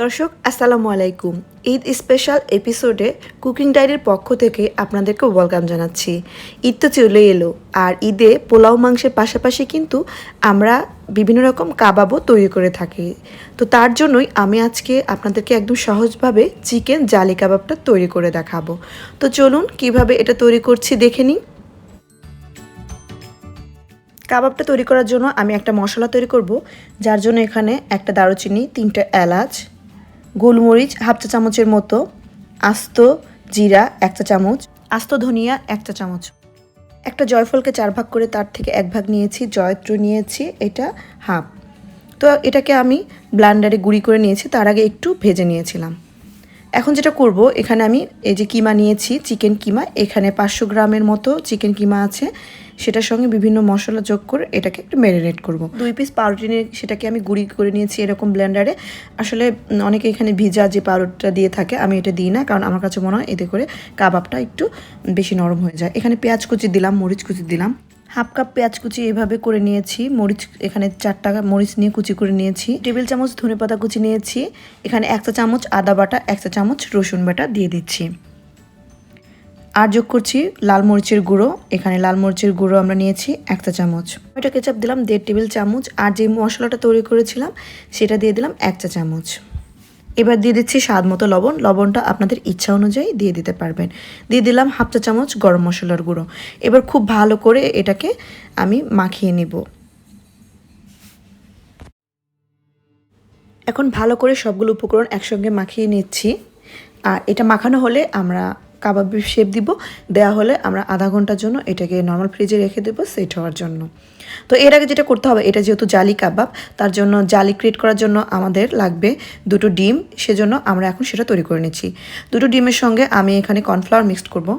দর্শক আসসালামু আলাইকুম। ঈদ স্পেশাল এপিসোডে কুকিং ডায়েরির পক্ষ থেকে আপনাদেরকে ওয়েলকাম জানাচ্ছি। ঈদ তো চলে এলো, আর ঈদে পোলাও মাংসের পাশাপাশি কিন্তু আমরা বিভিন্ন রকম কাবাবও তৈরি করে থাকি। তো তার জন্যই আমি আজকে আপনাদেরকে একদম সহজভাবে চিকেন জালি কাবাবটা তৈরি করে দেখাবো। তো চলুন কিভাবে এটা তৈরি করছি দেখে নিই। কাবাবটা তৈরি করার জন্য আমি একটা মশলা তৈরি করব, যার জন্য এখানে একটা দারুচিনি, 3টা এলাচ, গোলমরিচ হাফ চা চামচের মতো, আস্ত জিরা 1 চা চামচ, আস্ত ধনিয়া 1 চা চামচ, একটা জয়ফলকে 4 ভাগ করে তার থেকে 1 ভাগ নিয়েছি, জয়ত্রী নিয়েছি এটা হাফ। তো এটাকে আমি ব্লেন্ডারে গুঁড়ি করে নিয়েছি, তার আগে একটু ভেজে নিয়েছিলাম। এখন যেটা করব, এখানে আমি এই যে কিমা নিয়েছি, চিকেন কিমা, এখানে 500 গ্রামের মতো চিকেন কিমা আছে, সেটার সঙ্গে বিভিন্ন মশলা যোগ করে এটাকে একটু ম্যারিনেট করব। 2 পিস পাউরুটি নিয়ে সেটাকে আমি গুঁড়ি করে নিয়েছি এরকম ব্লেন্ডারে। আসলে অনেকে এখানে ভিজা যে পাউরুটিটা দিয়ে থাকে, আমি এটা দিই না, কারণ আমার কাছে মনে হয় এতে করে কাবাবটা একটু বেশি নরম হয়ে যায়। এখানে পেঁয়াজ কুচি দিলাম, মরিচ কুচি দিলাম, হাফ কাপ পেঁয়াজ কুচি এভাবে করে নিয়েছি, মরিচ এখানে 4টা মরিচ নিয়ে কুচি করে নিয়েছি, টেবিল চামচ ধনেপাতা কুচি নিয়েছি, এখানে 1 চা চামচ আদা বাটা, 1 চা চামচ রসুন বাটা দিয়ে দিচ্ছি। আর যোগ করছি লাল মরিচের গুঁড়ো, এখানে লাল মরিচের গুঁড়ো আমরা নিয়েছি 1 চা চামচ, টমেটো কেচাপ দিলাম 1.5 টেবিল চামচ, আর যে মশলাটা তৈরি করেছিলাম সেটা দিয়ে দিলাম 1 চা চামচ। এবার দিয়ে দিচ্ছি স্বাদ মতো লবণ, লবণটা আপনাদের ইচ্ছা অনুযায়ী দিয়ে দিতে পারবেন। দিয়ে দিলাম হাফ চা চামচ গরম মশলার গুঁড়ো। এবার খুব ভালো করে এটাকে আমি মাখিয়ে নিব। এখন ভালো করে সবগুলো উপকরণ একসঙ্গে মাখিয়ে নিচ্ছি। আর এটা মাখানো হলে আমরা কাবাবের শেপ দিব, দেওয়া হলে আমরা আধা ঘন্টার জন্য এটাকে নর্মাল ফ্রিজে রেখে দেবো সেট হওয়ার জন্য। তো এর আগে যেটা করতে হবে, এটা যেহেতু জালি কাবাব, তার জন্য জালি ক্রিয়েট করার জন্য আমাদের লাগবে 2টো ডিম, সেজন্য আমরা এখন সেটা তৈরি করে নিচ্ছি। 2টো ডিমের সঙ্গে আমি এখানে কর্নফ্লাওয়ার মিক্সড করব।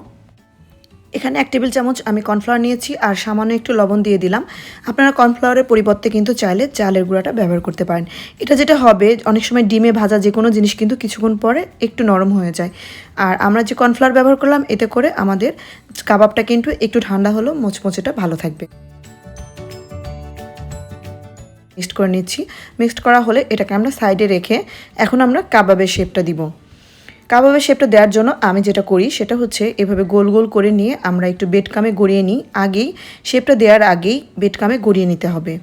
এখানে 1 টেবিল চামচ আমি কর্নফ্লাওয়ার নিয়েছি, আর সামান্য একটু লবণ দিয়ে দিলাম। আপনারা কর্নফ্লাওয়ারের পরিবর্তে কিন্তু চাইলে চালের গুঁড়াটা ব্যবহার করতে পারেন। এটা যেটা হবে, অনেক সময় ডিমে ভাজা যে কোনো জিনিস কিন্তু কিছুক্ষণ পরে একটু নরম হয়ে যায়, আর আমরা যে কর্নফ্লাওয়ার ব্যবহার করলাম এতে করে আমাদের কাবাবটা কিন্তু একটু ঠান্ডা হলেও মোচমোচেটা ভালো থাকবে। মিক্সড করে নিচ্ছি। মিক্সড করা হলে এটাকে আমরা সাইডে রেখে এখন আমরা কাবাবের শেপটা দিব। কাবাবের শেপটা দেওয়ার জন্য আমি যেটা করি সেটা হচ্ছে এভাবে গোল গোল করে নিয়ে আমরা একটু বেডকামে গড়িয়ে নিই। আগেই শেপটা দেওয়ার আগেই বেডকামে গড়িয়ে নিতে হবে।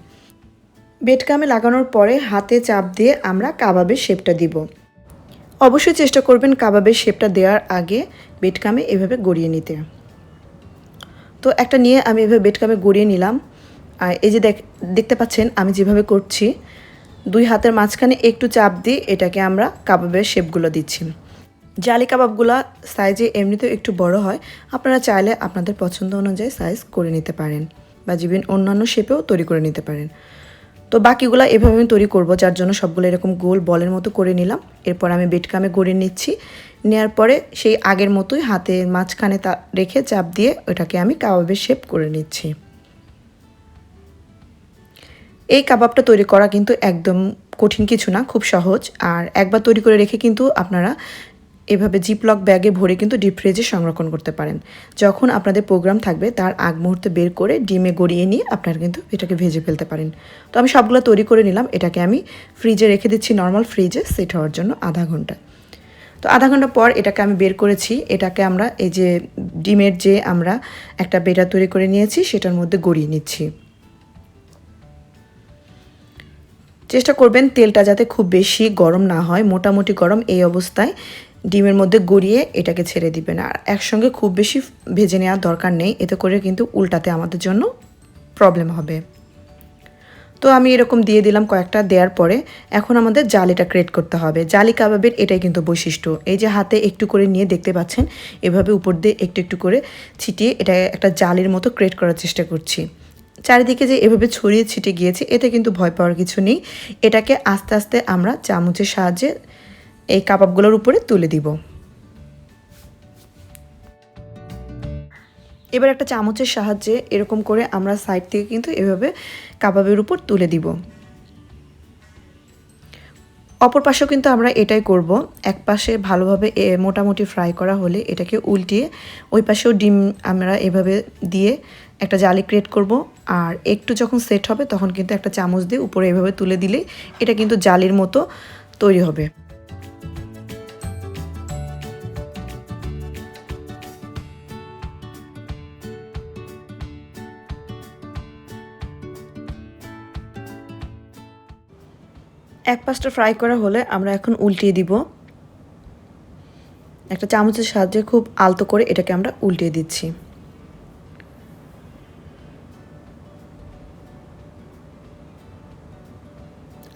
বেডকামে লাগানোর পরে হাতে চাপ দিয়ে আমরা কাবাবের শেপটা দিব। অবশ্যই চেষ্টা করবেন কাবাবের শেপটা দেওয়ার আগে বেডকামে এভাবে গড়িয়ে নিতে। তো একটা নিয়ে আমি এভাবে বেডকামে গড়িয়ে নিলাম। আর এই যে দেখতে পাচ্ছেন আমি যেভাবে করছি, 2 হাতের মাঝখানে একটু চাপ দিয়ে এটাকে আমরা কাবাবের শেপগুলো দিচ্ছি। জালি কাবাবগুলো সাইজে এমনিতেও একটু বড় হয়, আপনারা চাইলে আপনাদের পছন্দ অনুযায়ী সাইজ করে নিতে পারেন, বা জীবন অন্যান্য শেপেও তৈরি করে নিতে পারেন। তো বাকিগুলো এভাবে আমি তৈরি করব, যার জন্য সবগুলো এরকম গোল বলের মতো করে নিলাম। এরপর আমি বেডকামে গড়িয়ে নিচ্ছি। নেওয়ার পরে সেই আগের মতোই হাতের মাঝখানে রেখে চাপ দিয়ে ওটাকে আমি কাবাবের শেপ করে নিচ্ছি। এই কাবাবটা তৈরি করা কিন্তু একদম কঠিন কিছু না, খুব সহজ। আর একবার তৈরি করে রেখে কিন্তু আপনারা এভাবে জিপলক ব্যাগে ভরে কিন্তু ডিপ ফ্রিজে সংরক্ষণ করতে পারেন। যখন আপনাদের প্রোগ্রাম থাকবে তার আগ মুহূর্তে বের করে ডিমে গড়িয়ে নিয়ে আপনারা কিন্তু এটাকে ভেজে ফেলতে পারেন। তো আমি সবগুলো তৈরি করে নিলাম, এটাকে আমি ফ্রিজে রেখে দিচ্ছি নর্মাল ফ্রিজে সেট হওয়ার জন্য আধা ঘন্টা। তো আধা ঘন্টা পর এটাকে আমি বের করেছি। এটাকে আমরা এই যে ডিমের যে আমরা একটা বেটার তৈরি করে নিয়েছি সেটার মধ্যে গড়িয়ে নিচ্ছি। চেষ্টা করবেন তেলটা যাতে খুব বেশি গরম না হয়, মোটামুটি গরম। এই অবস্থায় ডিমের মধ্যে গড়িয়ে এটাকে ছেড়ে দিবেন। আর একসঙ্গে খুব বেশি ভেজে নেওয়ার দরকার নেই, এতে করে কিন্তু উল্টাতে আমাদের জন্য প্রবলেম হবে। তো আমি এরকম দিয়ে দিলাম কয়েকটা। দেওয়ার পরে এখন আমাদের জালিটা ক্রিয়েট করতে হবে। জালি কাবাবের এটাই কিন্তু বৈশিষ্ট্য। এই যে হাতে একটু করে নিয়ে দেখতে পাচ্ছেন, এভাবে উপর দিয়ে একটু একটু করে ছিটিয়ে এটা একটা জালির মতো ক্রিয়েট করার চেষ্টা করছি। চারিদিকে যে এভাবে ছড়িয়ে ছিটে গিয়েছে, এতে কিন্তু ভয় পাওয়ার কিছু নেই। এটাকে আস্তে আস্তে আমরা চামচের সাহায্যে এই কাবাবগুলোর উপরে তুলে দিব। এবার একটা চামচের সাহায্যে এরকম করে আমরা সাইড থেকে কিন্তু এভাবে কাবাবের উপর তুলে দিব। অপর পাশেও কিন্তু আমরা এটাই করব। এক পাশে ভালোভাবে মোটামুটি ফ্রাই করা হলে এটাকে উল্টিয়ে ওই পাশেও ডিম আমরা এভাবে দিয়ে একটা জালি ক্রিয়েট করব। আর একটু যখন সেট হবে তখন কিন্তু একটা চামচ দিয়ে উপরে এভাবে তুলে দিলেই এটা কিন্তু জালির মতো তৈরি হবে। এক পাশটা ফ্রাই করা হলে আমরা এখন উল্টিয়ে দিব। একটা চামচের সাহায্যে খুব আলতো করে এটাকে আমরা উল্টিয়ে দিচ্ছি।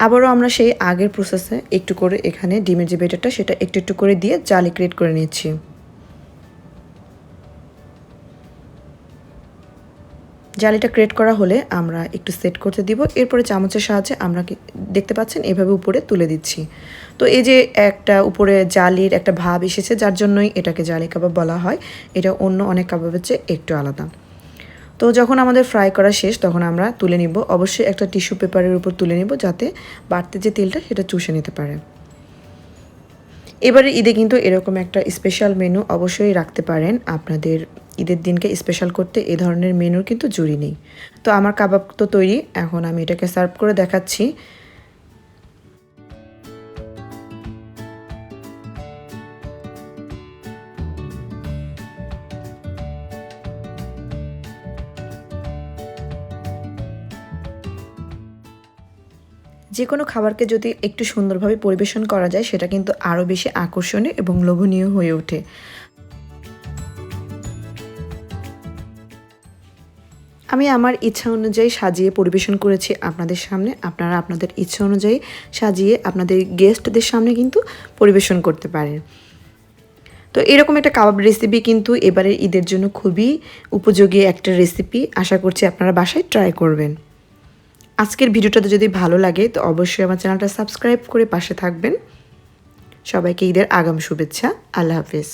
আবারও আমরা সেই আগের প্রসেসে একটু করে এখানে ডিমের যে ব্যাটারটা সেটা একটু একটু করে দিয়ে জালি ক্রিয়েট করে নিচ্ছি। জালিটা ক্রিয়েট করা হলে আমরা একটু সেট করতে দিব। এরপরে চামচের সাহায্যে আমরা দেখতে পাচ্ছেন এভাবে উপরে তুলে দিচ্ছি। তো এই যে একটা উপরে জালির একটা ভাব এসেছে, যার জন্যই এটাকে জালি কাবাব বলা হয়। এটা অন্য অনেক কাবাবের চেয়ে একটু আলাদা। তো যখন আমাদের ফ্রাই করা শেষ তখন আমরা তুলে নিব। অবশ্যই একটা টিস্যু পেপারের উপর তুলে নিব যাতে বাড়তি যে তেলটা সেটা চুষে নিতে পারে। এবারে ঈদে কিন্তু এরকম একটা স্পেশাল মেনু অবশ্যই রাখতে পারেন। আপনাদের ঈদের দিনকে স্পেশাল করতে এ ধরনের মেনুর কিন্তু জুড়ি নেই। তো আমার কাবাব তো তৈরি, এখন আমি এটাকে সার্ভ করে দেখাচ্ছি। যে কোনো খাবারকে যদি একটু সুন্দরভাবে পরিবেশন করা যায় সেটা কিন্তু আরও বেশি আকর্ষণীয় এবং লোভনীয় হয়ে ওঠে। আমি আমার ইচ্ছা অনুযায়ী সাজিয়ে পরিবেশন করেছি আপনাদের সামনে। আপনারা আপনাদের ইচ্ছা অনুযায়ী সাজিয়ে আপনাদের গেস্টদের সামনে কিন্তু পরিবেশন করতে পারেন। তো এরকম একটা কাবাব রেসিপি কিন্তু এবারের ঈদের জন্য খুবই উপযোগী একটা রেসিপি। আশা করছি আপনারা বাসায় ট্রাই করবেন। আজকের ভিডিওটাতে যদি ভালো লাগে তো অবশ্যই আমার চ্যানেলটা সাবস্ক্রাইব করে পাশে থাকবেন। সবাইকে ঈদের আগাম শুভেচ্ছা। আল্লাহ হাফেজ।